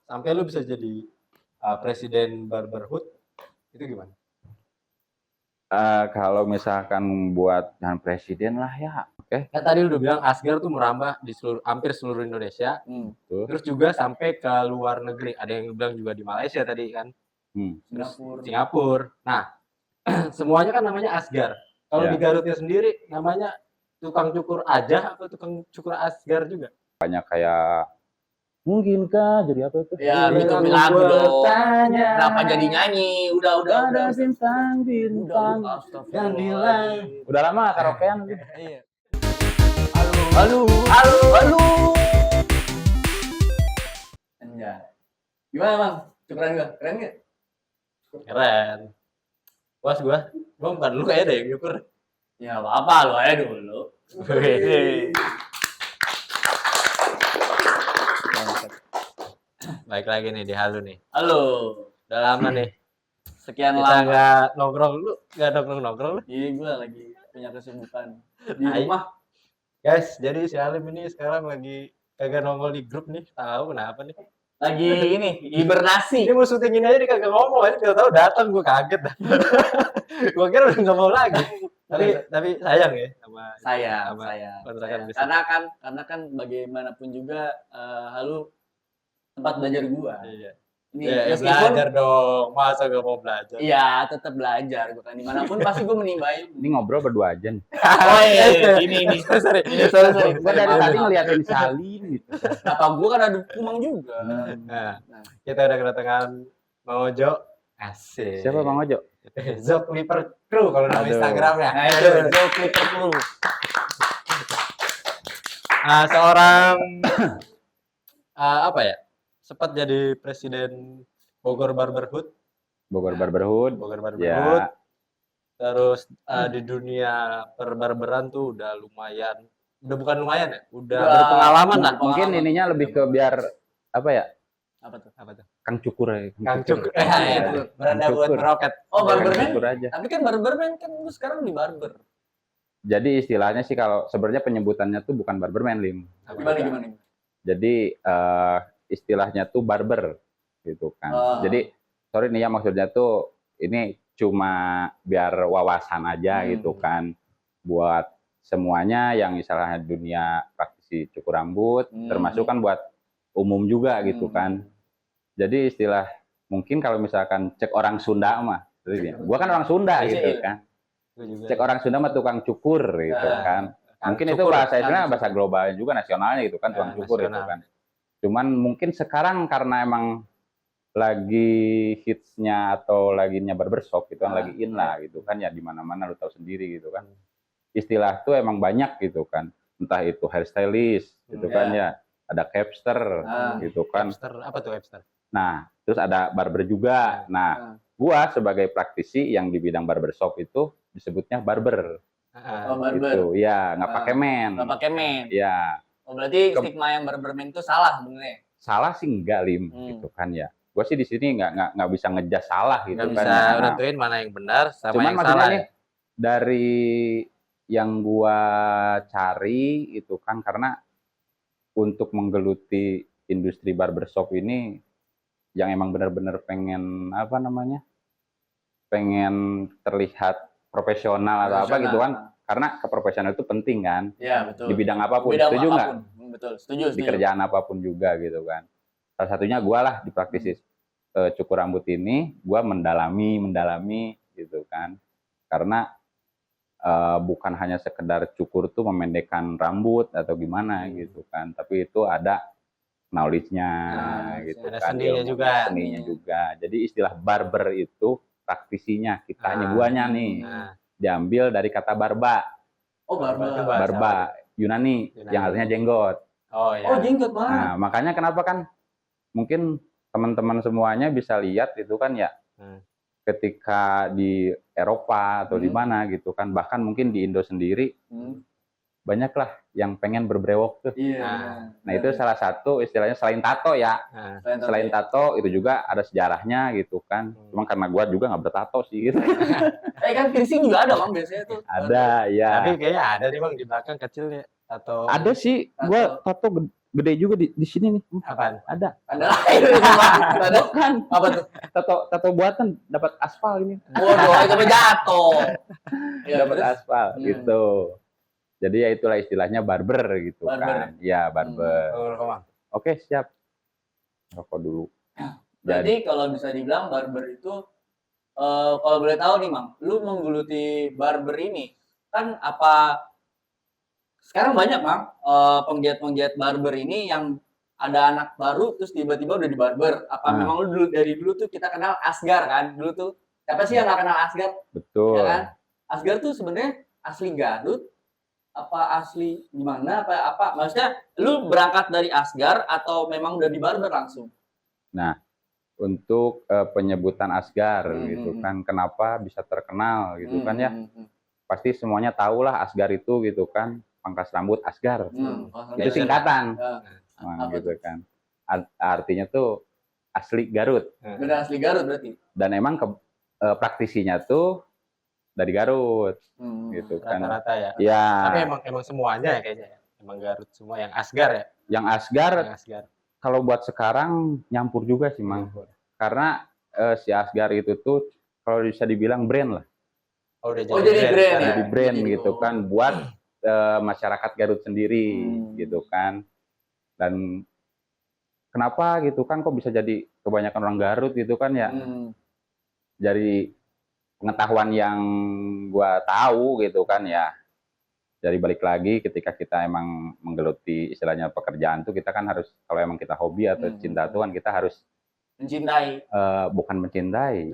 sampai lu bisa jadi presiden Barberhood itu gimana? Kalau misalkan buat jangan presiden lah ya, oke. Kan tadi lu udah bilang Asgar tuh merambah di hampir seluruh Indonesia, terus juga sampai ke luar negeri. Ada yang bilang juga di Malaysia tadi kan, terus Singapura. Nah, semuanya kan namanya Asgar. Kalau di Garutnya sendiri namanya tukang cukur aja atau tukang cukur Asgar juga? Banyak kayak mungkinkah jadi apa itu? Ya, bikin lagu dong. Kenapa jadi nyanyi? Udah. Bintang Dan Udah lama karaokean. Iya. Halo. Anjay. Gimana, Bang? Cukuran gua? Keren nggak? Keren. Puas gua bukan lu kayak ada yang nyukur. Ya apa-apa, lu aja dulu. Baik lagi nih di Halu nih. Halo. Udah lama nih. Sekian Kita lama. nggak nongkrong lu, nggak nongkrong lu. Iya, gua lagi punya kesibukan di rumah. Guys, jadi si Alim ini sekarang lagi kagak nongol di grup nih. Tahu kenapa nih? Lagi ini hibernasi. Dia mau syuting ini aja dia kagak ngomong aja, tahu datang gua kaget dah. Gua kira udah nggak mau lagi. Tapi sayang ya sama Saya. kontrakan bisnis. Karena kan bagaimanapun juga Halu tempat belajar gua. Iya. Ini Ya, belajar dong. Masa gak mau belajar? Iya, tetap belajar. Bukan dimanapun pasti gua menimba ilmu. Ini ngobrol berdua aja nih. Oh iya, ini. Sorry. Gua dari tadi ngeliatin Salim gitu. Apa gua kan ada Kumang juga. Nah, kita udah kedatangan Mang Ojo. Asik. Siapa Bang Ojo? Zop Clipper Crew kalau nama Aduh. Instagramnya. Nah, itu Joe Clipper dulu. Seorang apa ya? Sempat jadi presiden Bogor Barberhood. Bogor Barberhood. Ya. Terus di dunia perbarberan tuh udah lumayan. Udah bukan lumayan ya? Udah berpengalaman lah. Mungkin ininya lebih ke biar apa ya? Apa tuh? Kang Cukur ya. Kang Cukur. Itu. Beranda buat meroket. Oh, Kang barberman? Cukur aja. Tapi kan barberman kan lu sekarang di barber. Jadi istilahnya sih kalau sebenarnya penyebutannya tuh bukan barberman, Lim. Gimana? Jadi istilahnya tuh barber gitu kan. Jadi sorry nih ya maksudnya tuh ini cuma biar wawasan aja gitu kan buat semuanya yang istilahnya dunia praktisi cukur rambut termasuk kan buat umum juga gitu kan. Jadi istilah mungkin kalau misalkan cek orang Sunda mah, gua kan orang Sunda gitu kan. Cek orang Sunda mah tukang cukur gitu kan. Mungkin itu bahasa istilahnya bahasa global juga nasionalnya gitu kan tukang cukur gitu kan. Cuman mungkin sekarang karena emang lagi hitsnya atau laginya barbershop gitu kan lagi in lah gitu kan ya di mana-mana lu tahu sendiri gitu kan. Istilah tuh emang banyak gitu kan. Entah itu hairstylist gitu kan ya, ada capster gitu kan. Capster apa tuh capster? Nah, terus ada barber juga. Nah, gua sebagai praktisi yang di bidang barbershop itu disebutnya barber. Gitu. Ya, nggak pakai men. Nggak pakai men. Ya. Oh, berarti stigma yang barberman itu salah sebenarnya. Salah sih enggak, Lim, gitu kan ya. Gua sih di sini nggak bisa ngejas salah gitu nggak kan. Bisa nentuin mana yang benar sama cuman yang maksudnya salah. Nih, dari yang gua cari itu kan karena untuk menggeluti industri barbershop ini yang emang benar-benar pengen apa namanya? Pengen terlihat profesional atau apa gitu kan. Karena keprofesional itu penting kan. Iya, betul. Di bidang apapun. Setuju nggak? Betul, setuju. Di kerjaan apapun juga gitu kan. Salah satunya gue lah di praktisi cukur rambut ini, gue mendalami gitu kan. Karena bukan hanya sekedar cukur tuh memendekkan rambut atau gimana gitu kan. Tapi itu ada knowledge-nya gitu ada kan. Seninya juga. Jadi istilah barber itu praktisinya, kitanya, guanya nih. Diambil dari kata barba. Oh, barba. Barba Yunani yang artinya jenggot. Oh, ya. Oh, jenggot banget. Nah, makanya kenapa kan mungkin teman-teman semuanya bisa lihat itu kan ya. Ketika di Eropa atau di mana gitu kan, bahkan mungkin di Indo sendiri banyaklah yang pengen berbrewok tuh. Nah, itu salah satu istilahnya selain tato ya. Selain tato itu juga ada sejarahnya gitu kan. Cuma karena gua juga nggak bertato sih gitu. Kan piercing juga ada Bang biasanya tuh. Ada ya. Tapi kayaknya ada nih Bang di belakang kecilnya atau ada sih gua tato gede juga di sini nih. Apaan? Ada. Ada lain itu Bang. Ada Kan apa tuh? tato buatan dapat aspal ini. Bodoh, itu mah jatuh. Ya, Dapat terus? aspal gitu. Jadi ya itulah istilahnya barber gitu Barber. kan. Ya, barber. Rokok, Bang. Oke, siap. Rokok dulu. Berarti kalau bisa dibilang barber itu kalau boleh tahu nih, Mang, lu menggeluti barber ini kan apa sekarang banyak, Mang, penggiat-penggiat barber ini yang ada anak baru terus tiba-tiba udah di barber. Apa memang lu dulu dari dulu tuh kita kenal Asgar kan? Dulu tuh siapa sih yang nggak kenal Asgar? Betul. Ya kan? Asgar tuh sebenarnya asli Garut apa asli gimana apa maksudnya lu berangkat dari Asgar atau memang udah di barber langsung? Nah, untuk penyebutan Asgar gitu kan, kenapa bisa terkenal gitu kan ya? Pasti semuanya tahulah Asgar itu gitu kan, pangkas rambut Asgar. Itu singkatan. Gitu kan. Artinya tuh asli Garut. Benar asli Garut berarti. Dan emang praktisinya tuh dari Garut gitu kan. Rata-rata ya. Ya. Tapi emang semuanya ya kayaknya ya. Emang Garut semua yang Asgar ya. Yang Asgar Yang Asgar. kalau buat sekarang nyampur juga sih, Mang. Karena si Asgar itu tuh kalau bisa dibilang brand lah. Oh, udah jadi brand ya. Jadi brand gitu kan buat masyarakat Garut sendiri gitu kan. Dan kenapa gitu kan kok bisa jadi kebanyakan orang Garut gitu kan ya. Dari pengetahuan yang gua tahu gitu kan ya. Dari balik lagi ketika kita emang menggeluti istilahnya pekerjaan tuh kita kan harus kalau emang kita hobi atau cinta Tuhan kita harus mencintai bukan mencintai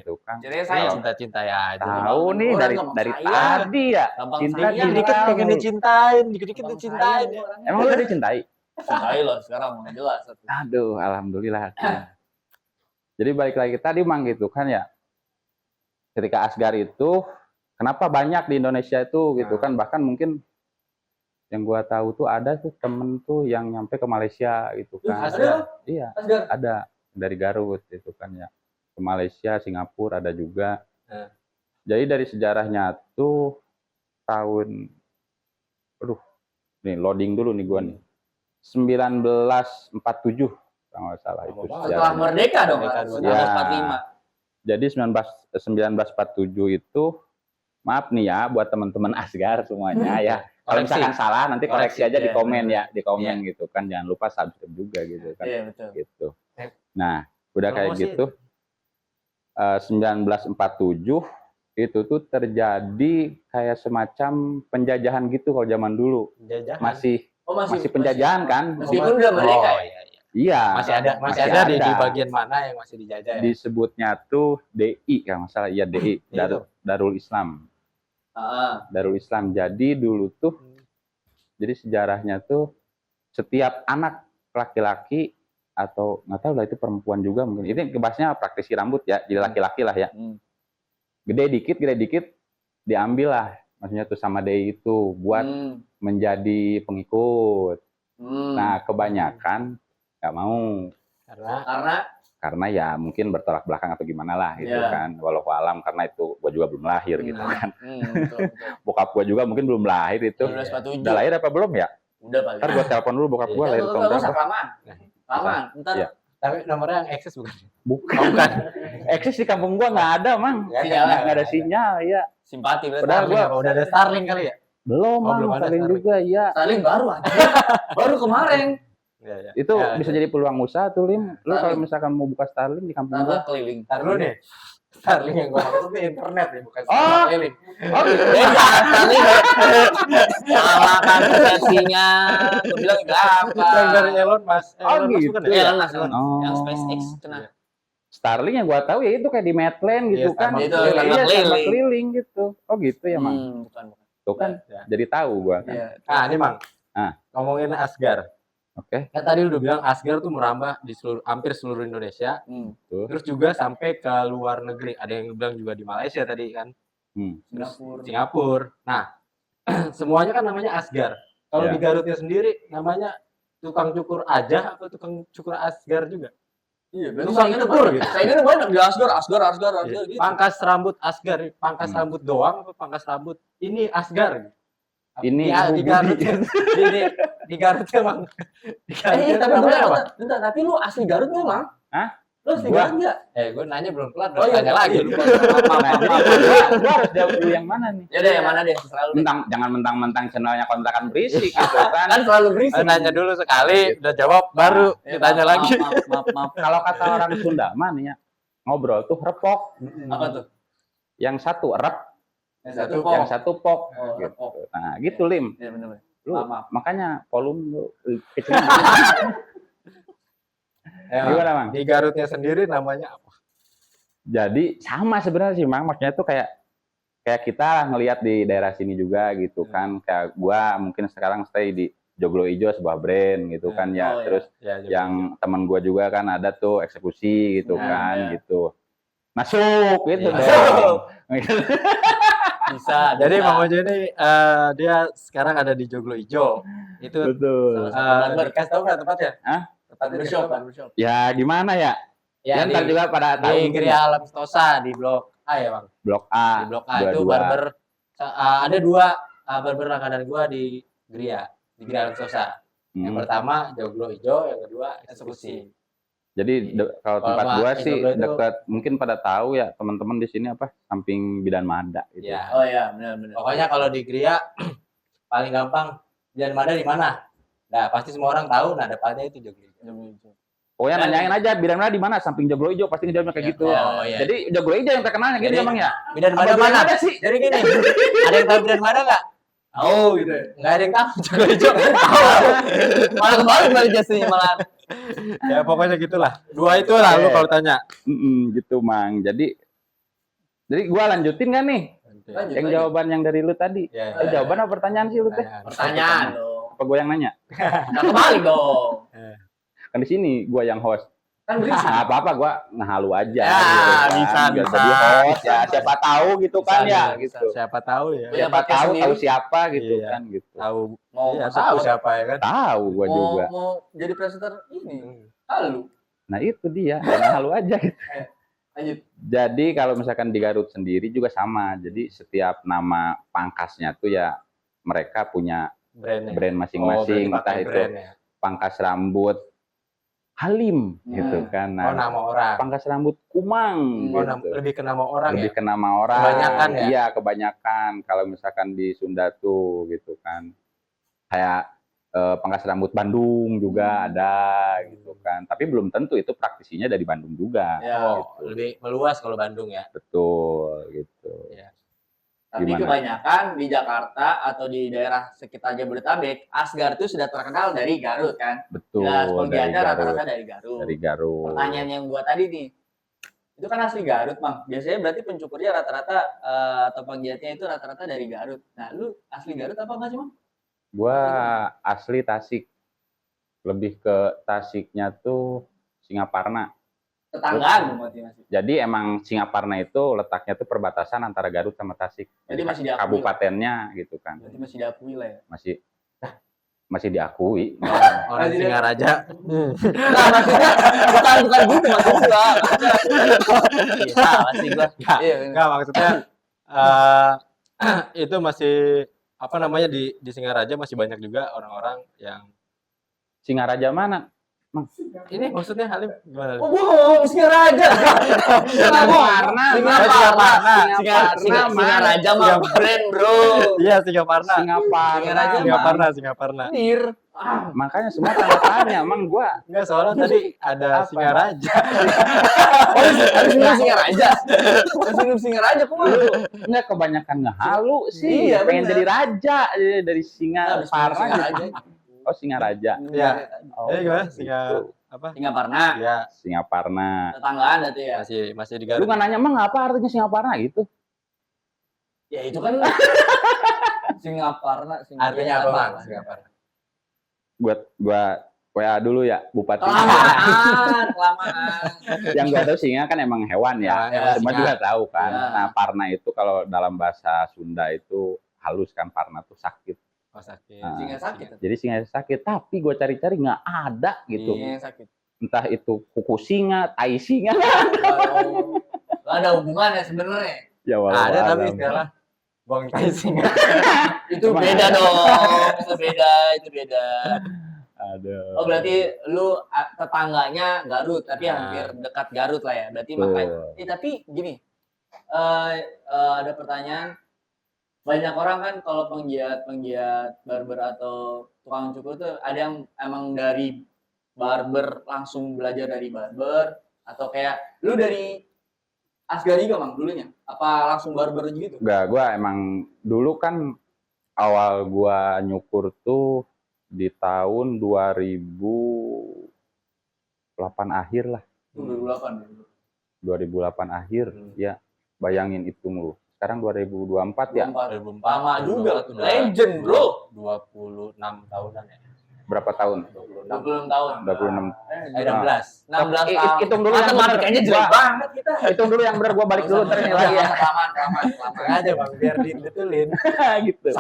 gitu kan. Jadi saya cinta-cinta ya aja. Tahu nih dari tadi ya. Cinta dikit-dikit pengen dicintain, dikit-dikit dicintain. Emang lu udah dicintai? Cintai loh sekarang jelas. Aduh, alhamdulillah. Jadi balik lagi tadi Mang gitu kan ya. Ketika Asgar itu kenapa banyak di Indonesia itu gitu kan, bahkan mungkin yang gua tahu tuh ada tuh temen tuh yang nyampe ke Malaysia gitu kan. Iya, ada dari Garut gitu kan ya. Ke Malaysia, Singapura ada juga. Jadi dari sejarahnya tuh tahun nih loading dulu nih gua nih. 1947 kalau nggak salah itu. Setelah merdeka dong, 1945. Jadi 1947 itu maaf nih ya buat teman-teman Asgar semuanya ya. Kalau misalkan salah nanti koreksi aja di komen ya, di komen gitu kan. Jangan lupa subscribe juga gitu kan. Iya, betul. Gitu. Nah, udah kayak gitu 1947 itu tuh terjadi kayak semacam penjajahan gitu kalau zaman dulu. Masih penjajahan kan? Meskipun udah merdeka ya. Iya. Masih ada di bagian mana yang masih dijajah ya? Disebutnya tuh DI kalau nggak salah, ya DI, Darul Islam. Darul Islam. Jadi dulu tuh, jadi sejarahnya tuh setiap anak laki-laki atau nggak tahu lah itu perempuan juga mungkin. Ini kebahasnya praktisi rambut ya, jadi laki-laki lah ya. Gede dikit diambil lah, maksudnya tuh sama DI itu buat menjadi pengikut. Nah kebanyakan nggak mau karena ya mungkin bertolak belakang atau gimana lah gitu kan, walau alam karena itu gua juga belum lahir gitu kan. Betul. Bokap gua juga mungkin belum lahir itu. Udah lahir apa belum ya? Udah paling. Ntar gua telepon dulu bokap gua lahir tahun berapa. Kelamaan. Ntar. Ya. Tapi nomornya yang eksis bukan? Bukan. Eksis di kampung gua nggak ada, Mang. Nggak ada sinyal, ya. Simpati berarti. Padahal udah ada Starlink kali ya? Belum, Mang. Starlink juga, ya. Starlink baru aja. Baru kemarin. Itu bisa jadi peluang usaha tuh, Lim. Lu kalau misalkan mau buka Starlink di kampung gua. Keliling. Ntar dulu nih. Starlink yang gua maksud itu internet ya, bukan Starlink. Oh, beda. Starlink. Salah kan persepsinya. Gua bilang apa? Yang dari Elon Musk. Gitu. Elon Musk. Yang SpaceX kena. Starlink yang gua tahu ya itu kayak di Medland gitu kan. Itu sama keliling gitu. Oh gitu ya, Mang. Bukan. Tuh kan jadi tahu gua kan. Nah, ini Mang. Ngomongin Asgar. Oke. Kan tadi udah bilang Asgar tuh merambah di hampir seluruh Indonesia. Terus juga sampai ke luar negeri. Ada yang bilang juga di Malaysia tadi kan. Singapura. Nah, semuanya kan namanya Asgar. Kalau di Garutnya sendiri namanya tukang cukur aja atau tukang cukur Asgar juga? Iya, tukang cukur gitu. Saya banyak di Asgar gitu. Pangkas rambut Asgar, pangkas rambut doang apa pangkas rambut? Ini Asgar. Ini di Garut di Garutnya Bang. Di Garutnya tapi namanya apa? bentar, tapi lu asli Garut nggak, Mang? Hah? Lu asli Gua- Garut nggak? Gue nanya belum kelar, Oh, iya. tanya lagi. Lupa. Nah, jadi gua harus jawab dulu yang mana nih? Ya udah, yang mana deh? Selalu deh. Jangan mentang-mentang channelnya kontrakan berisik gitu kan. Kan selalu berisik. Nanya dulu sekali, udah jawab, baru Ya, ditanya maaf, lagi. Maaf. Kalau kata orang Sunda mah nih ya, ngobrol tuh repok. Apa tuh? Yang satu rep, Yang satu yang kok. satu pok. Oh, Gitu. repok. Nah, gitu Lim. Ya benar. Lu Maaf. makanya volume lu kecil. Ya, Gimana, Mang? di Garutnya sendiri namanya apa? Jadi sama sebenarnya sih, Mang. Maksudnya tuh kayak kita ngelihat di daerah sini juga gitu kan. Kayak gua mungkin sekarang stay di Joglo Ijo, sebuah brand gitu kan ya. Oh, iya. Terus Ya, yang teman gua juga kan ada tuh eksekusi gitu Nah, kan iya. gitu. Masuk gitu Iya. dong. Bisa. Jadi bisa. Mang Ojo ini dia sekarang ada di Joglo Ijo. Itu Betul. dikasih tahu nggak tempatnya? Hah? Tempatnya di Barbershop, mana? barbershop. Ya gimana ya? Ya, Ya, ntar juga pada tahu di mungkin Gria Alam Sentosa di Blok A ya Bang. Blok A. Di Blok A itu 22. barber ada dua barber langganan gua di Gria Alam Sentosa. Yang Hmm. pertama Joglo Ijo, yang kedua eksekusi. Jadi kalau Kalau tempat Pak gua Eko sih itu- dekat, mungkin pada tahu ya teman-teman di sini apa, samping Bidan Mada gitu. Ya. Oh iya, benar. Pokoknya kalau di Gria paling gampang Bidan Mada di mana? Nah, pasti semua orang tahu, nah depannya itu Joglo Ijo. Pokoknya Dan- nanyain aja Bidan Mada di mana, samping Joglo Ijo, pasti ngejawabnya kayak Ya, gitu. oh, iya. Jadi Joglo Ijo yang terkenalnya gitu Jadi- emang ya. Bidan Apa Mada Bidan mana? Mada sih? Jadi gini, ada yang tahu Bidan Mada nggak? Oh gitu. Nggak ada yang tahu Joglo Ijo. Malah kebalik balik jasnya malah. Ya pokoknya gitulah. Dua itu lah lu Oke. kalau tanya. Gitu Mang. Jadi gua lanjutin kan nih Lanjut, yang lanjut. jawaban yang dari lu tadi. Ya, Jawaban apa pertanyaan sih lu teh? Pertanyaan dong. Apa gua yang nanya? Nah, kebalik dong. Kan di sini gua yang host. Kan berisik. Nah, apa-apa gua ngehalu aja Ya, kan. bisa, Biar bisa. jadi host ya, siapa tahu gitu kan ya gitu. Siapa tahu ya. Punya Siapa podcast tahu sendiri. siapa gitu Iya. kan gitu. Tahu. Mau Iya, support, tahu siapa ya kan. Tahu gua juga. Mau jadi presenter ini. Halu. Nah, itu dia, ngehalu aja gitu. Lanjut. Jadi kalau misalkan di Garut sendiri juga sama. Jadi setiap nama pangkasnya tuh ya mereka punya Brandnya. brand masing-masing, berarti entah pakai itu brand ya. pangkas rambut Halim gitu kan. Oh, nama orang. Pangkas rambut Kumang Oh, gitu. lebih ke nama orang Lebih ya. ke nama orang. Kebanyakan ya? Iya, kebanyakan. Kalau misalkan di Sunda tuh gitu kan. Kayak pangkas rambut Bandung juga ada gitu kan. Tapi belum tentu itu praktisinya dari Bandung juga. Ya. Oh, lebih meluas kalau Bandung ya. Betul gitu. Tapi Gimana? kebanyakan di Jakarta atau di daerah sekitar Jabodetabek, Asgar itu sudah terkenal dari Garut kan. Betul. Jelas Dari penggiatnya Garut. rata-rata dari Garut. Dari Garut. Pertanyaan yang gua tadi nih, itu kan asli Garut, Bang. Biasanya berarti pencukurnya rata-rata atau penggiatnya itu rata-rata dari Garut. Nah, lu asli Garut apa enggak sih, Bang? Gua asli Tasik. Lebih ke Tasiknya tuh Singaparna. Tetanggaan berarti masih. Jadi emang Singaparna itu letaknya tuh perbatasan antara Garut sama Tasik. Jadi masih diakui. Kabupatennya gitu kan. Berarti masih diakui lah ya. Masih diakui. Orang Masih- Singaraja. Nah, maksudnya bukan gitu maksud gua. Iya, salah sih gua. Iya, bener. Enggak, maksudnya itu masih apa namanya di Singaraja masih banyak juga orang-orang yang Singaraja mana? ini maksudnya Halim gimana? Oh, gua ngomong Singaraja. Singaparna. Singaraja mah brand, Bro. Iya, Singaparna. Singaparna. Singaparna. Mir. Makanya semua tanda tanya, emang gua Enggak, soalnya tadi ada Apa? Singaraja. Oh, harus minum Singaraja. Harus minum Singaraja kok lu. enggak kebanyakan ngehalu sih. Iya, Pengen bener. jadi raja dari Harus minum Singaparna. Singaraja. Oh, Singaraja. Iya. Oh, Jadi gimana? gitu. Apa? Singaparna. Ya, Singaparna. Tetanggaan berarti ya. masih di Lu Garut. nggak nanya emang apa artinya Singaparna gitu? Ya itu kan Singaparna. Artinya apa, Bang? Singaparna. Gua WA dulu ya bupati. Kelamaan. Yang gua tahu singa kan emang hewan ya. Ya, Semua singa. juga tahu kan. Ya. Nah, parna itu kalau dalam bahasa Sunda itu halus kan, parna tuh sakit. Oh, sakit. Nah, Singa sakit. Jadi singa sakit, tapi gue cari-cari nggak ada gitu. Singa sakit. Entah itu kuku singa, tai singa. Gak ada hubungannya sebenarnya. Ya Ada tapi sekarang Buang tai singa. Itu Cuma- beda dong, itu beda. Aduh. Oh berarti lu tetangganya Garut, tapi Nah. hampir dekat Garut lah ya. Berarti Betul. makanya. Tapi gini, ada pertanyaan. Banyak orang kan kalau penggiat barber atau tukang cukur tuh ada yang emang dari barber langsung belajar dari barber atau kayak lu dari Asgari gak Mang dulunya? Apa langsung barber gitu? Enggak, gua emang dulu kan awal gua nyukur tuh di tahun 2008 akhir lah. 2008. 2008 akhir, ya. Bayangin itu mulu. Sekarang 2024 ya. 2004. Lama juga, Udah legend bro. 26 tahunan ya. Berapa tahun? 26 tahun. 26. 16. 16 tahun. Hitung dulu yang matematikanya jelek bener. banget kita. Hitung dulu yang benar, gua balik dulu ntar ini lagi ya. Kelamaan. Aja Bang, biar dibetulin. Gitu.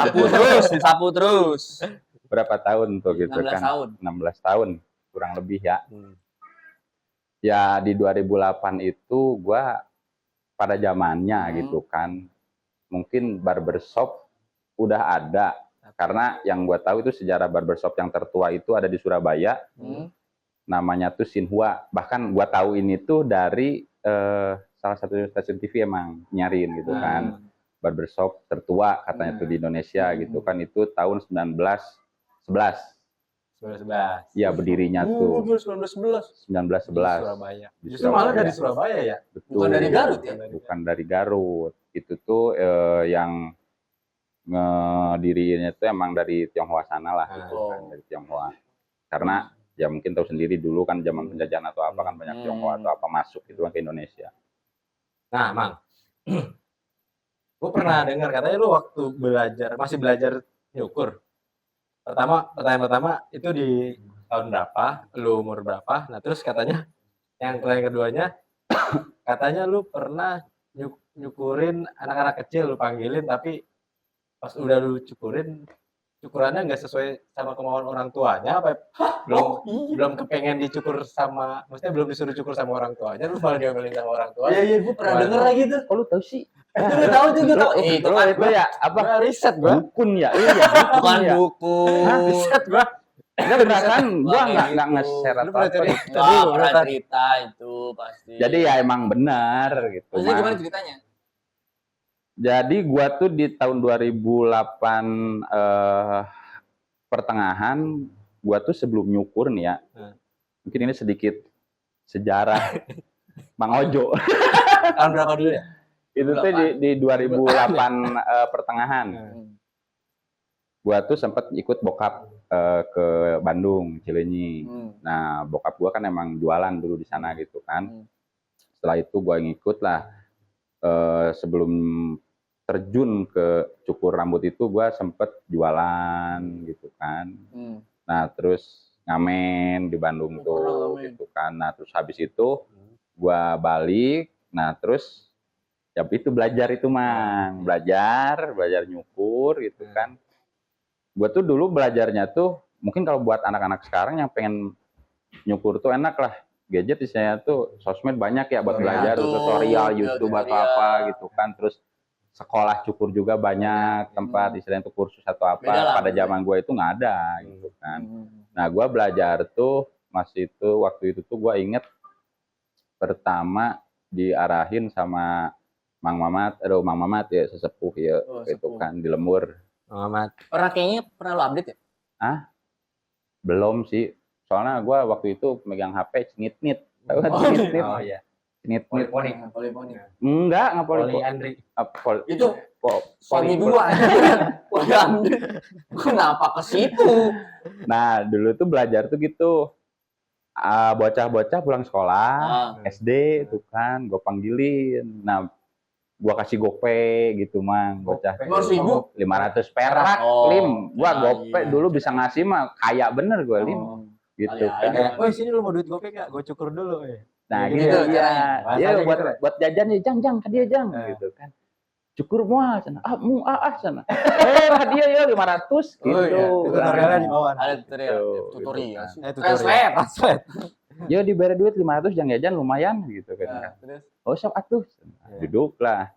Disapu terus. Berapa tahun tuh gitu 16 kan? tahun. 16 tahun kurang lebih ya. Hmm. Ya di 2008 itu gua pada zamannya gitu kan. Mungkin barbershop udah ada. Karena yang gua tahu itu sejarah barbershop yang tertua itu ada di Surabaya. Namanya tuh Sinhua. Bahkan gua tahu ini tuh dari salah satu stasiun TV emang nyariin gitu kan. Barbershop tertua katanya tuh di Indonesia gitu kan. Itu tahun 1911. 1911. Ya berdirinya tuh 1911. 1911. Surabaya. Di Justru malah Surabaya. dari Surabaya ya. Betul. Bukan dari Garut ya? Bukan dari Garut. Itu tuh yang ngedirinya tuh emang dari Tionghoa sana lah gitu kan, dari Tionghoa. Karena ya mungkin tahu sendiri dulu kan zaman penjajahan atau apa kan banyak Tionghoa atau apa masuk gitu kan ke Indonesia. Nah, Mang. Gue pernah dengar katanya lu waktu masih belajar nyukur. Pertanyaan pertama itu di tahun berapa, lu umur berapa? Nah, terus katanya yang keduanya katanya lu pernah nyukurin anak-anak kecil, lu panggilin tapi pas udah lu cukurannya nggak sesuai sama kemauan orang tuanya apa belum kepengen dicukur sama, maksudnya belum disuruh cukur sama orang tuanya, lu malah diomelin sama orang tua. Iya, gue pernah denger lagi tuh. Oh lu tahu sih? Gue tahu juga tahu. Itu kan Itu ya apa? Gua riset gua. Dukun ya? Iya, bukan ya. buku. Riset gua. Enggak perasaan gua nggak nge-share Lu pernah apa-apa. cerita Nggak dulu, pernah Tan. cerita itu pasti. Jadi ya emang benar gitu. Maksudnya Mang. gimana ceritanya? Jadi gua tuh di tahun 2008 pertengahan gua tuh sebelum nyukur nih ya. Mungkin ini sedikit sejarah Bang Ojo. Tahun berapa dulu ya? Itu tuh di 2008 pertengahan. Gua tuh sempat ikut bokap ke Bandung, Cileunyi. Nah, bokap gua kan emang jualan dulu di sana gitu kan. Setelah itu gua ngikut lah. Sebelum terjun ke cukur rambut itu gua sempet jualan gitu kan. Nah, terus ngamen di Bandung tuh gitu kan. Nah, terus habis itu gua balik. Nah, terus ya itu belajar itu Mang, belajar nyukur gitu kan. Gua tuh dulu belajarnya tuh mungkin kalau buat anak-anak sekarang yang pengen nyukur tuh enak lah. Gadget istilahnya tuh sosmed banyak ya buat belajar, tutorial YouTube atau apa gitu kan. Terus sekolah cukur juga banyak tempat istilahnya tuh kursus atau apa. Pada zaman gua itu nggak ada gitu kan. Nah, gua belajar tuh waktu itu tuh gua inget pertama diarahin sama Mang Mamat ya, sesepuh ya, itu kan di Lemur. Mamat. Pernah kayaknya pernah lo update ya? Belum sih. Soalnya gue waktu itu megang HP Snit. Tahu kan Snit? Oh iya. Snit. Poliponik. Enggak Poli Andri. Itu suami dulu aja. Poli Andri. Kenapa ke situ? Nah, dulu tuh belajar tuh gitu. Bocah-bocah pulang sekolah, SD tuh kan, gue panggilin. Nah, gue kasih gope gitu Mang, bocah 500.000? 500 perak, Lim. Gue gope dulu bisa ngasih mah kaya bener gue Lim. Gitu kan. Oh, sini lu mau duit gope gak? Gue cukur dulu ya. Nah, gitu gitu ya. Bahasanya Dia gitu, buat jajan nih, Jang, hadiah Jang gitu kan. Cukur mual sana. Sana. Hadiah ya 500 gitu. Oh, iya. Tutorialnya di bawah. Ada tutorial. Translate. Ya diberi duit 500 Jang jajan lumayan gitu kan. Terus Oh, siap atuh. Duduk lah.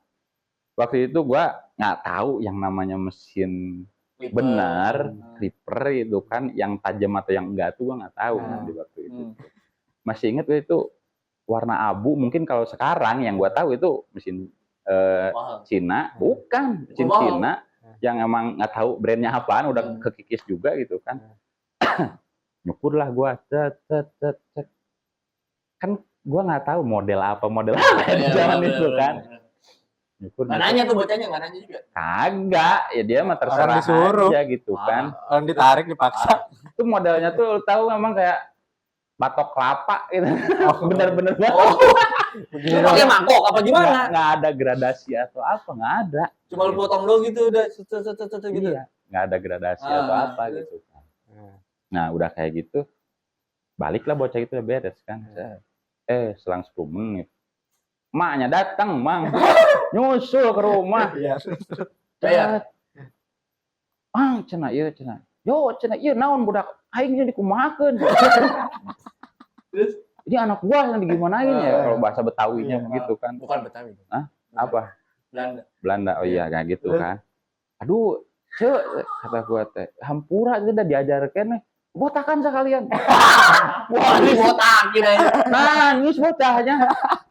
waktu itu gua nggak tahu yang namanya mesin benar clipper itu kan yang tajam atau yang enggak tuh gua nggak tahu kan di waktu itu. Masih inget gue itu warna abu, mungkin kalau sekarang yang gua tahu itu mesin Cina, bukan mesin Cina yang emang nggak tahu brandnya apaan, udah kekikis juga gitu kan. Nyukur lah gua, kan gua nggak tahu model apa di zaman itu kan. Nyukur, nggak nanya tuh bocahnya, nggak nanya juga. Kagak, ya dia mah terserah disuruh aja gitu kan. Orang ditarik dipaksa. Itu modelnya tuh tahu memang kayak batok kelapa gitu. Bener-bener banget. Lu pakai mangkok apa gimana? Nggak ada gradasi atau apa, nggak ada. Cuma lu potong doang gitu udah gitu. Iya, nggak ada gradasi atau apa gitu kan. Nah udah kayak gitu, baliklah bocah itu udah beres kan. Selang 10 menit, maknya datang, Mang. Nyusul ke rumah. Iya. Mang, cenah ieu cenah. Yo, cenah ieu naon budak aing nya dikumahakeun. Terus ini anak gua yang digimanain ya kalau bahasa Betawinya begitu kan. Bukan Betawi. Hah? Apa? Belanda. Oh iya kayak gitu kan. Aduh, kata gua teh, hampura itu udah diajarkeun botakan sekalian. Wah, ini botakin aja. Nangis bocahnya.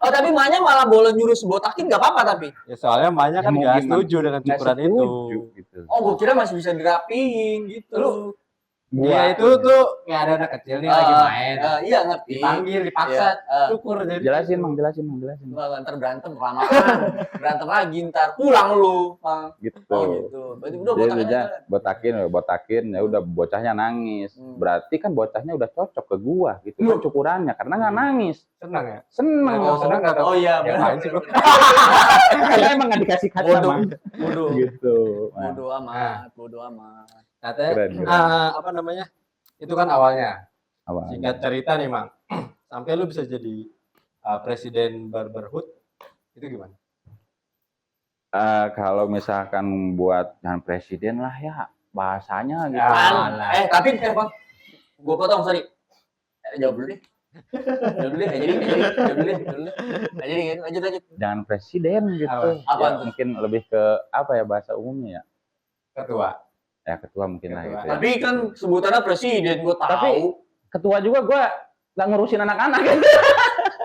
Oh, tapi emaknya malah boleh nyuruh botakin nggak apa-apa tapi. Ya soalnya emaknya kan nggak setuju dengan cukuran itu. Gitu. Oh, gua kira masih bisa dirapiin gitu. Dia itu tuh kayak ada anak kecil nih lagi main. Iya ngerti. Dipanggil, dipaksa, cukur jadi. Jelasin, Mang. Ntar berantem kelamaan. Berantem lagi ntar pulang lu, Mang. Gitu. Oh gitu. Berarti udah botakin ya udah bocahnya nangis. Berarti kan bocahnya udah cocok ke gua gitu kan cukurannya karena nggak nangis. Senang ya? Seneng. Oh iya, Ngapain sih lu? Karena emang nggak dikasih kata, Mang. Bodoh. Gitu. Bodoh amat. Katanya, apa namanya? Itu kan awalnya. Awalnya. Singkat cerita nih, Mang. Sampai lu bisa jadi presiden Barberhood, itu gimana? Kalau misalkan buat jangan presiden lah ya bahasanya gitu. Tapi Bang, gua potong sorry. Jawab dulu deh. Jadi lanjut. Jangan presiden gitu. Apa Ya, mungkin lebih ke apa ya bahasa umumnya ya? Ketua. Ya ketua mungkin lah gitu. Ya. Tapi kan sebutannya presiden, gua tahu. Tapi ketua juga gua nggak ngurusin anak-anak gitu.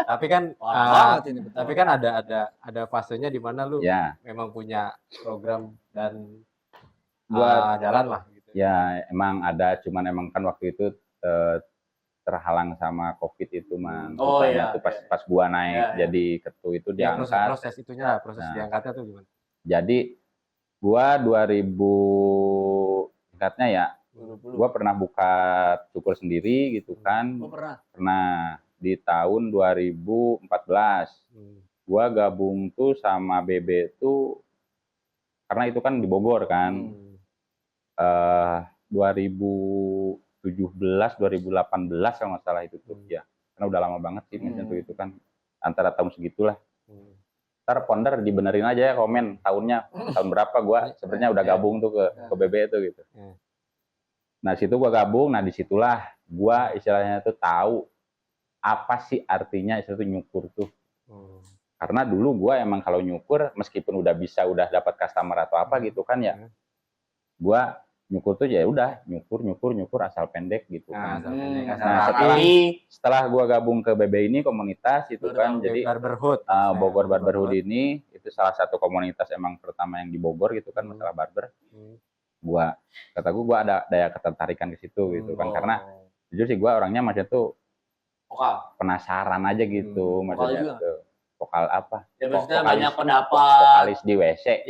Tapi kan ada fasenya di mana lu ya memang punya program dan buat jalan lah gitu. Ya emang ada, cuman emang kan waktu itu terhalang sama COVID itu, Mang. Tuh pas gua naik jadi ketua itu diangkat. Proses diangkatnya tuh gimana? Jadi gua 2000 singkatnya ya, gua pernah buka cukur sendiri gitu kan. Pernah di tahun 2014. Gua gabung tuh sama BB tuh karena itu kan di Bogor kan. 2017, 2018 kalau nggak salah itu tuh ya. Karena udah lama banget sih itu kan antara tahun segitulah. Ntar Ponder dibenerin aja ya komen tahunnya tahun berapa gua sebenarnya udah gabung tuh ke BB itu gitu. Nah situ gua gabung, nah disitulah gua istilahnya tuh tahu apa sih artinya istilah tuh nyukur tuh. Karena dulu gua emang kalau nyukur meskipun udah dapat customer atau apa gitu kan ya, gua nyukur tuh ya udah nyukur asal pendek gitu kan. Nah setelah gua gabung ke BB ini komunitas itu kan jadi Barberhood. Bogor Barberhood ini itu salah satu komunitas emang pertama yang di Bogor gitu kan masalah barber. Kata gua ada daya ketertarikan ke situ gitu kan karena jujur sih gua orangnya macam tuh penasaran aja gitu maksudnya tuh. Vokal apa? Ya maksudnya banyak pendapat. Vokalis di WC.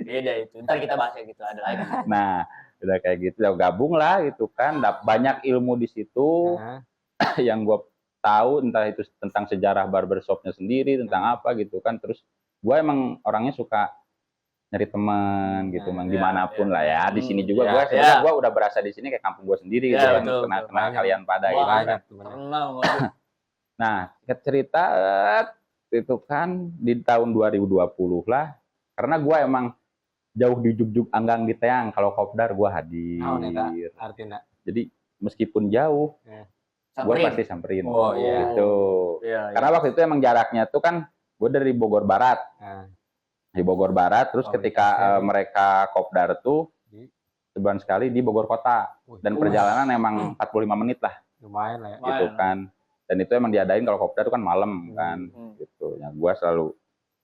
Beda itu. Ntar kita bahas gitu ada lagi. Nah, udah kayak gitu, udah gabung lah gitu kan. Banyak ilmu di situ yang gue tahu, entah itu tentang sejarah barbershopnya sendiri, tentang apa gitu kan. Terus gue emang orangnya suka nyari teman gitu, dimanapun lah ya. Di sini juga gue sebenarnya gue udah berasa di sini kayak kampung gue sendiri gitu kan. Kenal kalian pada gitu kan. Nah, cerita itu kan di tahun 2020 lah, karena gue emang jauh di jug-jug anggang di teang, kalau kopdar gue hadir. Artinya. Jadi meskipun jauh, gue pasti samperin. Gitu. Karena waktu itu emang jaraknya tuh kan, gue dari Bogor Barat. di Bogor Barat. Terus Oh, ketika iya. mereka kopdar tuh sebulan sekali di Bogor Kota. Dan perjalanan emang 45 menit lah Lumayan lah ya. gitu kan. Dan itu emang diadain kalau kopdar itu kan malam kan gitu. Ya gua selalu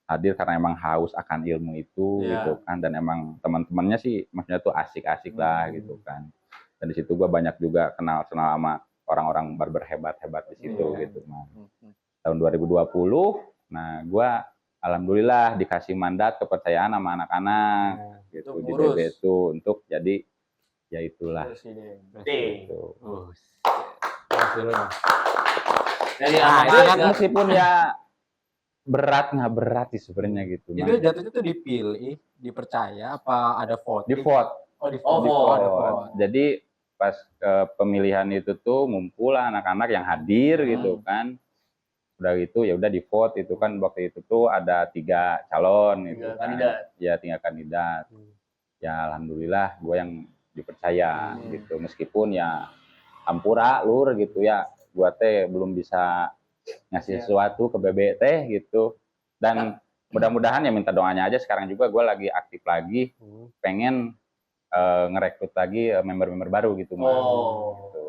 hadir karena emang haus akan ilmu itu gitu kan, dan emang teman-temannya sih maksudnya tuh asik-asik lah gitu kan. Dan di situ gua banyak juga kenal sama orang-orang barber hebat-hebat di situ gitu. Nah, tahun 2020, nah gua alhamdulillah dikasih mandat kepercayaan sama anak-anak gitu di DB itu untuk jadi ya itulah gitu. Dari itu awal kan meskipun ya berat nggak berat sih sebenarnya gitu. Itu jatuhnya tuh dipilih, dipercaya apa ada vote? Di vote. Oh, di vote. vote. Jadi pas pemilihan itu tuh ngumpul anak-anak yang hadir gitu kan. Udah gitu ya udah di vote itu kan, waktu itu tuh ada 3 calon gitu kan. Ya 3 kandidat. Ya alhamdulillah gue yang dipercaya gitu, meskipun ya ampura lur gitu ya, gue teh belum bisa ngasih sesuatu ke BB teh gitu. Dan mudah-mudahan ya minta doanya aja, sekarang juga gue lagi aktif lagi, pengen ngerekrut lagi member-member baru gitu. Gitu.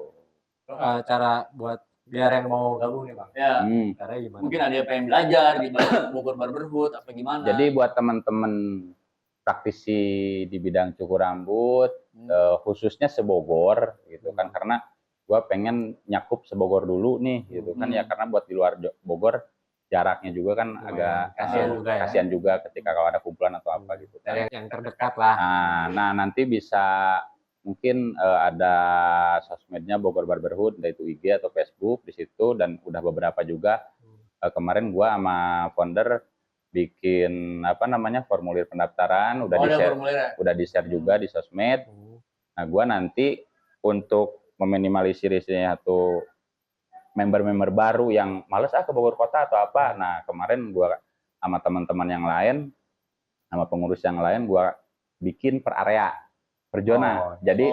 Cara buat biar yang mau gabung nih Bang. Ya. Caranya gimana? Mungkin ada yang pengen belajar di Bogor Barberhood apa gimana. Jadi buat teman-teman praktisi di bidang cukur rambut, khususnya sebogor gitu kan, karena gue pengen nyakup sebogor dulu nih gitu kan ya, karena buat di luar Bogor jaraknya juga kan agak kasihan juga ketika kalau ada kumpulan atau apa gitu kan. Yang terdekat lah. Nah nanti bisa mungkin ada sosmednya Bogor Barberhood, entah itu IG atau Facebook di situ, dan udah beberapa juga. Kemarin gue sama founder bikin formulir pendaftaran, udah di-share juga di sosmed. Nah, gua nanti untuk meminimalisir istilahnya tuh member-member baru yang males ke Bogor Kota atau apa. Nah, kemarin gua sama teman-teman yang lain, sama pengurus yang lain, gua bikin per area, per zona. Jadi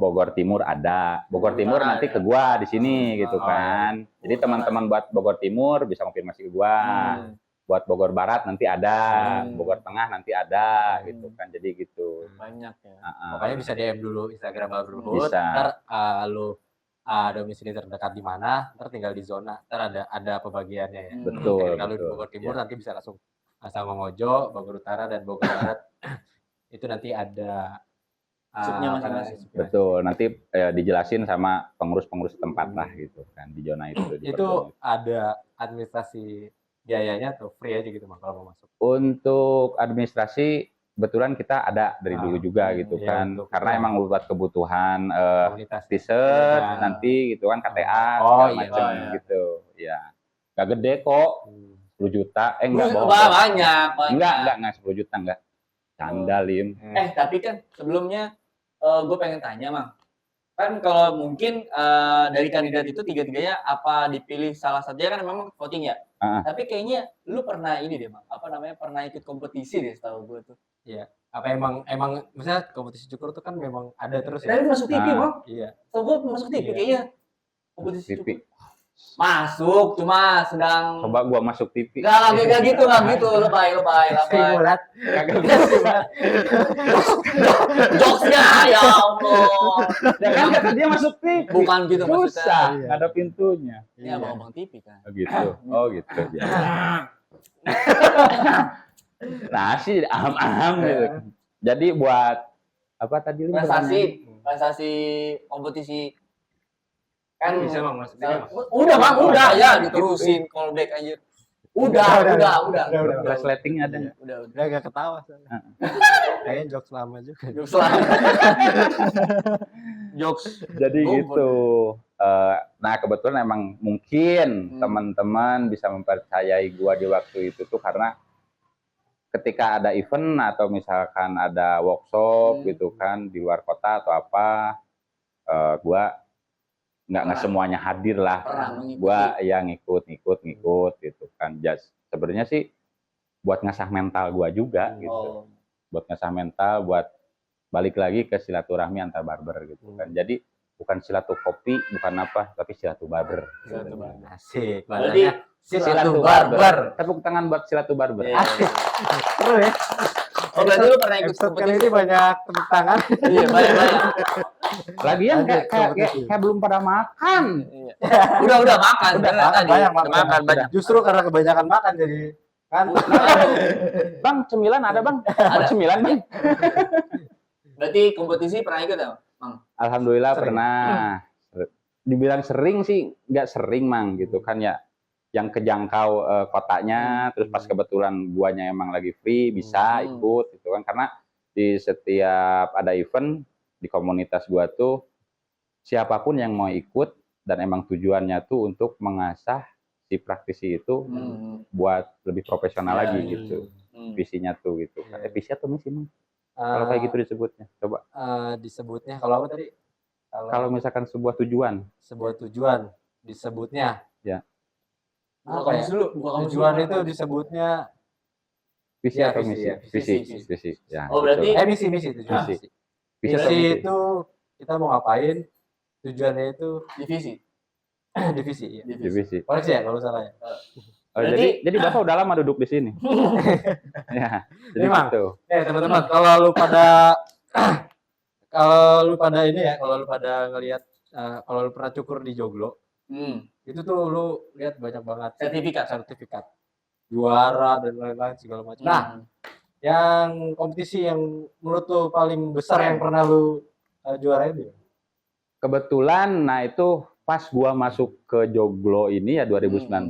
Bogor Timur ada, Bogor Timur nanti ke gua di sini gitu kan. Jadi teman-teman buat Bogor Timur bisa konfirmasi ke gua. Buat Bogor Barat nanti ada, Bogor Tengah nanti ada gitu kan. Jadi gitu. Banyak ya. Pokoknya bisa DM dulu Instagram Barberhood. Bisa. Ntar lu domisili terdekat di mana, ntar tinggal di zona. Ntar ada pembagiannya ya. Betul. Kalau di Bogor Timur nanti bisa langsung sama Mojo, Bogor Utara dan Bogor Barat. Itu nanti ada subnya masing-masing. Betul, nanti dijelasin sama pengurus-pengurus tempat lah gitu kan di zona itu. Itu ada administrasi biayanya atau free aja gitu Bang kalau mau masuk? Untuk administrasi kebetulan kita ada dari dulu juga gitu kan, karena emang buat kebutuhan t-shirt nanti gitu kan, KTA macam gitu ya. Gak gede kok, 10 juta enggak banyak 10 juta enggak canda Lim. Tapi kan sebelumnya gue pengen tanya Mang, kan kalau mungkin dari kandidat itu 3-3-nya apa dipilih salah satunya kan memang voting ya. Tapi kayaknya lu pernah ini deh Mang, pernah ikut kompetisi deh setahu gue tuh. Iya. Apa emang misalnya kompetisi cukur tuh kan memang ada terus ya. Tapi masuk TV Bang. Iya. Setahu gue masuk TV kayaknya. Kompetisi cukur. Masuk, cuma sedang. Coba gua masuk TV. Gak gitu, lebay. Simulat. Jokesnya ya Allah. Ya kan kata dia masuk TV. Bukan gitu maksudnya. Susah, ada pintunya. Iya, Bang TV kan. Oh gitu. Nah sih aham-aham gitu. Jadi buat apa tadi lu? Prestasi kompetisi kan bisa Bang maksudnya. Udah ya diterusin callback aja. Udah. Resleting ada. Udah Enggak ketawa soalnya. Kayaknya jokes lama juga. Jokes. Jadi gitu. Nah kebetulan emang mungkin teman-teman bisa mempercayai gua di waktu itu tuh karena ketika ada event atau misalkan ada workshop gitu kan di luar kota atau apa, gua nggak semuanya hadir lah. Gua ya ngikut gitu kan. Sebenarnya sih buat ngasah mental gua juga gitu. Buat ngasah mental, buat balik lagi ke silaturahmi antar barber gitu kan. Jadi bukan silatu kopi, bukan apa, tapi silatu barber. Asik. Berarti Silatu Barber. Tepuk tangan buat Silatu Barber. Iya. Seru ya. Oh berarti lu pernah ikut Episode kali kompetisi? ini banyak tepuk tangan. Iya banyak. Lagian Lanjut, kayak belum pada makan. Iya. Udah makan. Udah bener tadi. banyak Udah makan banyak. Justru karena kebanyakan makan jadi kan. Bang, cemilan ada bang? Ada cemilan bang? Berarti kompetisi pernah ikut ya, Bang? Alhamdulillah Sering. pernah. Dibilang sering sih nggak sering mang gitu kan ya. Yang kejangkau kotanya, terus pas kebetulan guanya emang lagi free bisa ikut gitu kan, karena di setiap ada event di komunitas gua tuh siapapun yang mau ikut dan emang tujuannya tuh untuk mengasah si praktisi itu buat lebih profesional Ya, lagi iya. gitu visinya tuh gitu. Iya. Visi atau misi Mang? Kalau kayak gitu disebutnya coba. Disebutnya kalau apa tadi? Kalau misalkan sebuah tujuan sebuah tujuan disebutnya. Ya. Apa ya? Tujuan itu disebutnya visi Ya, atau visi, misi? ya, Visi. Ya, Oh, berarti- gitu. misi tujuan. Ah. Misi. Visi atau Misi misi? itu kita mau ngapain? Tujuannya itu Divisi. divisi ya. Divisi. Koreksi ya kalau salah ya. Oh, Berarti- jadi Bapak udah lama duduk di sini. Ya, jadi Ini, Mang. gitu. Teman-teman, kalau lu pada ini ya, kalau lu pada ngelihat kalau lu pernah cukur di Joglo, itu tuh lu lihat banyak banget sertifikat juara dan lain-lain segala macam. Nah, yang kompetisi yang menurut lu paling besar yang pernah lu juarain ya? Kebetulan, nah itu pas gua masuk ke Joglo ini ya 2019,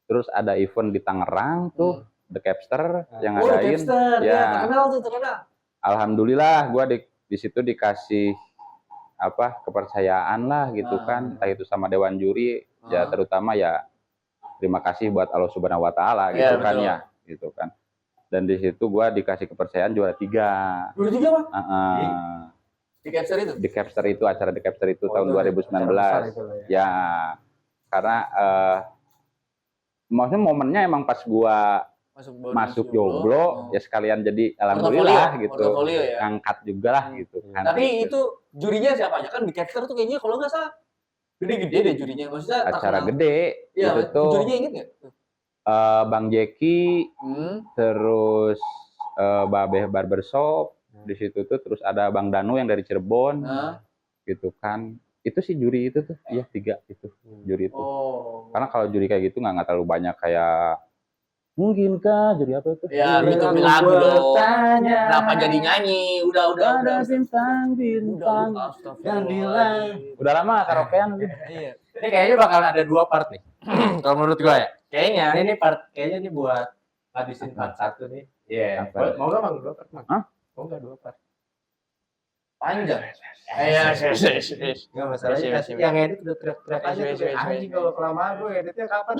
terus ada event di Tangerang tuh, The Capster yang Oh, ngadain. Capster. Ya. Ya, terkenal. Alhamdulillah gua di situ dikasih kepercayaan lah gitu kan, entah itu sama dewan juri, ya terutama ya terima kasih buat Allah Subhanahu wa taala gitu Ya, kan betul. ya, gitu kan. Dan di situ gua dikasih kepercayaan juara 3. Dulu juga, Bang. Di Capster itu. Di Capster itu, acara di Capster itu Oh, tahun itu 2019. acara besar itu lah ya. Ya, karena maksudnya momennya emang pas gua masuk Joglo, ya sekalian jadi alhamdulillah gitu. Portofolio ya. Ngangkat juga lah gitu kan. Tapi itu jurinya siapa aja kan di Capster tuh kayaknya kalau nggak salah gede-gede deh jurinya. Maksudnya acara terkenal. gede Iya, itu tuh jurinya inget nggak? Bang Jeki, terus Babeh Barbershop di situ tuh, terus ada Bang Danu yang dari Cirebon gitu kan. Itu sih juri itu tuh, iya 3 itu juri itu. Oh. Karena kalau juri kayak gitu nggak terlalu banyak kayak mungkinkah juri apa itu? Ya, Juri bikin lagu lagu dong. bertanya. Kenapa jadi nyanyi? Udah. Ada bintang-bintang. Yang bilang. Udah lama karaokean. Iya. Ini kayaknya bakal ada 2 part nih. Kalau menurut gua ya. Kayaknya ini buat ngabisin part 1 nih. Iya. Apa? Mau enggak Bang 2 part? Bang? Hah? Mau enggak 2 part? Panjang. Enggak masalah. Yes. Yang edit udah teriak-teriak aja Yes. tuh. Anjing kalau kelamaan gua editnya kapan?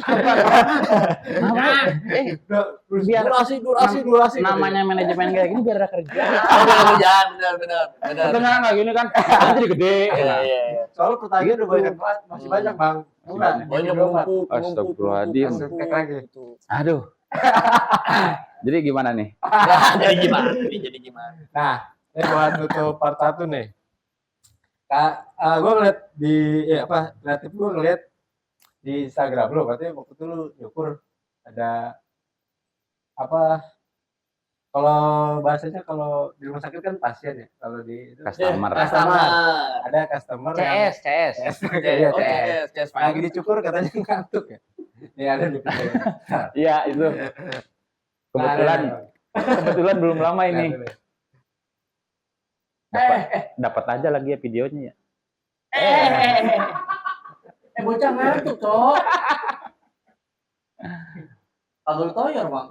Biar Durasi. namanya manajemen kayak gini biar ada kerja. Benar. Setengah nggak gini kan, jadi gede. Iya. Soalnya pertanyaan udah banyak banget, masih banyak Bang. Bukan. Banyak numpuk. Astagfirullahaladzim. Kayak lagi. Aduh. Jadi gimana nih? Jadi gimana? Nah, ini buat tutup part 1 nih. Gue ngeliat kreatif gue ngeliat di Instagram lo, katanya waktu itu lu nyukur ada kalau bahasanya kalau di rumah sakit kan pasien ya, kalau di itu Customer. ada customer CS. Iya, Oke, CS. Lagi dicukur katanya ngantuk ya. Ini ada di pikiran. Iya itu. Kebetulan belum lama ini. Dapat aja lagi ya videonya ya. Bocah ngantuk, Cok. Kagak toyor, Bang.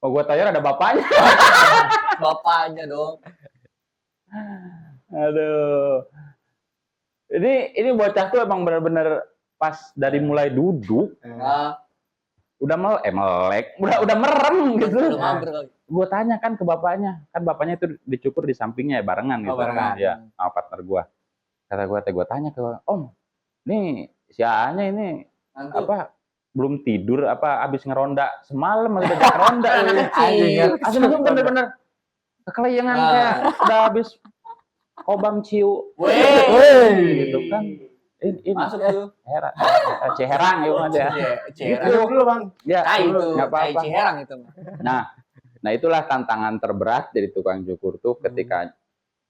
Oh gua tanya ada bapaknya. Bapaknya dong. Aduh. Ini bocah tuh emang benar-benar pas dari mulai duduk udah melek, udah merem gitu. Udah mager kali. Gue tanya kan ke bapaknya, kan bapaknya itu dicukur di sampingnya ya barengan gitu. Barengan. Ya, sama partner gue. Kata gue tanya ke Om, nih si A-nya ini belum tidur apa abis ngeronda semalam udah ngeronda. Asli itu bener-bener kekelayangan kayak udah habis kobam ciu. Weh. Gitu kan. Ini Masuk tuh. Herang. Ciherang ya Bang ya. Ciherang. Duduk dulu Bang. Ya, Itu, nggak apa-apa. Ciherang itu. Nah itulah tantangan terberat dari tukang cukur tuh ketika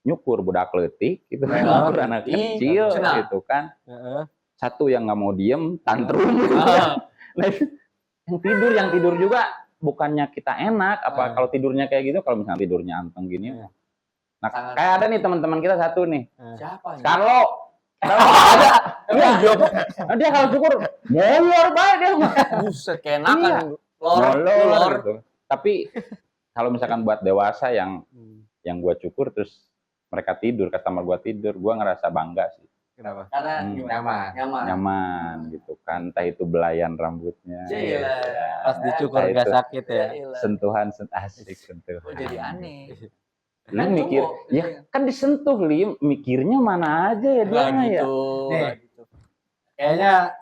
nyukur budak leutik gitu kan, nyukur anak kecil gitu kan. Satu yang nggak mau diem, tantrum. Nah, yang tidur juga bukannya kita enak, apa kalau tidurnya kayak gitu, kalau misalnya tidurnya anteng gini. Nah, kayak ada nih teman-teman kita satu nih. Siapa? Carlo. Ada. Dia kalau cukur molor baik dia mah. Buset, kenakan Molor gitu. Tapi kalau misalkan buat dewasa yang gua cukur terus mereka tidur, customer gua tidur, gua ngerasa bangga sih. Kenapa? Karena Nyaman gitu kan, entah itu belayan rambutnya. Pas dicukur nggak sakit ya. Sentuhan asik sentuhan. Oh, jadi aneh. Lu mikir, ya kan disentuh Lim, mikirnya mana aja ya dia ya. Nih, kayaknya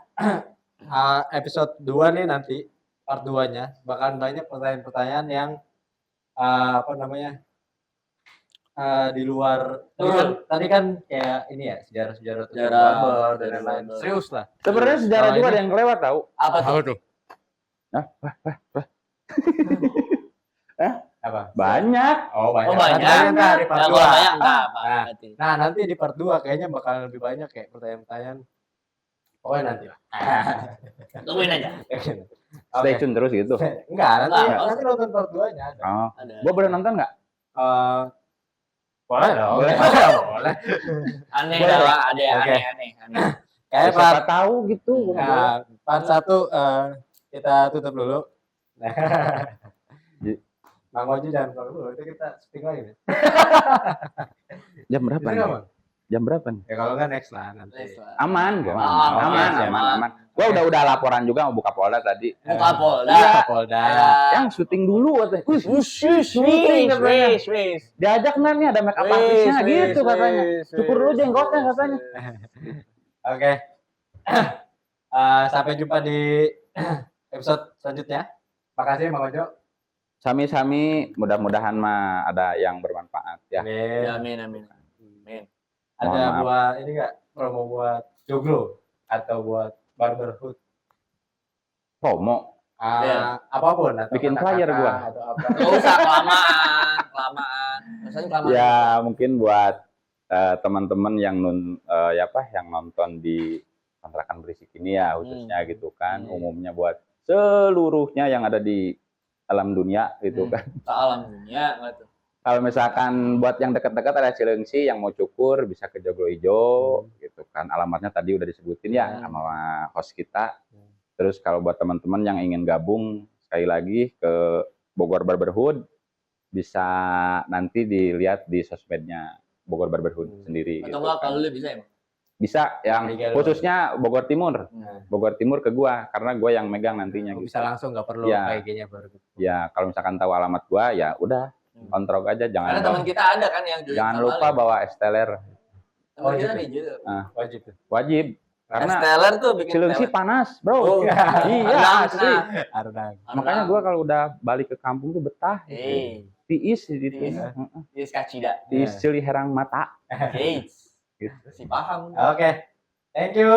episode 2 nih nanti part 2-nya bakalan banyak pertanyaan-pertanyaan yang apa namanya? Di luar tadi kan kayak ini ya sejarah barber dan lain-lain. Serius lah. Sebenarnya sejarah juga ada yang kelewat tahu. Apa tuh? Apa? Banyak. Oh, banyak. Banyak. Di part 2. Banyak enggak, Nah, nanti di part 2 kayaknya bakalan lebih banyak kayak pertanyaan-pertanyaan. Pokoknya nanti lah. Tungguin aja. Stay tune terus gitu. Enggak, nanti nonton part 2-nya ada. Oh. Gua boleh nonton enggak? Boleh dong. Boleh. Aneh dah, aneh. Kayak siapa tahu gitu. Nah, part 1 kita tutup dulu. Bang Oji jangan keluar dulu, itu kita speak lagi nih. Jam berapa nih? Jam berapa nih? Ya kalau nggak next lah nanti. Aman. Aman. Gua udah laporan juga mau buka Polda tadi. Buka Polda. Iya, Polda. Yang syuting dulu katanya. Wis. Diajak nggak nih ada make up artisnya gitu katanya. Cukur dulu jenggotnya katanya. Oke. Sampai jumpa di episode selanjutnya. Makasih Bang Ojo. Sami-sami, mudah-mudahan mah ada yang bermanfaat ya. Amin. Ada buat ini nggak promo buat joglo atau buat barberhood? Promo. Apapun. Bikin flyer gua. Atau apa? Nggak usah kelamaan. Ya mungkin buat teman-teman yang yang nonton di kontrakan berisik ini ya khususnya gitu kan. Umumnya buat seluruhnya yang ada di alam dunia gitu kan. Alam dunia gitu. Kalau misalkan buat yang dekat-dekat ada Cileungsi yang mau cukur bisa ke Joglo Ijo gitu kan. Alamatnya tadi udah disebutin ya sama host kita. Terus kalau buat teman-teman yang ingin gabung sekali lagi ke Bogor Barberhood bisa nanti dilihat di sosmednya Bogor Barberhood sendiri. Atau gitu enggak kan. kalau lu bisa emang? Bisa yang khususnya Bogor Timur. Bogor Timur ke gua karena gua yang megang nantinya gitu. Bisa langsung nggak perlu kayak gini baru. Ya, kalau misalkan tahu alamat gua ya udah kontrol aja jangan. Karena teman kita ada kan yang jangan lupa bawa esteller. Teman kita nih juga. Wajib. Karena esteller tuh bikin Cileungsi panas, Bro. Iya, asli. Makanya gua kalau udah balik ke kampung tuh betah. Tiis gitu. Tiis kacida. Tiis Ciliherang mata. Si paham. Oke. Thank you.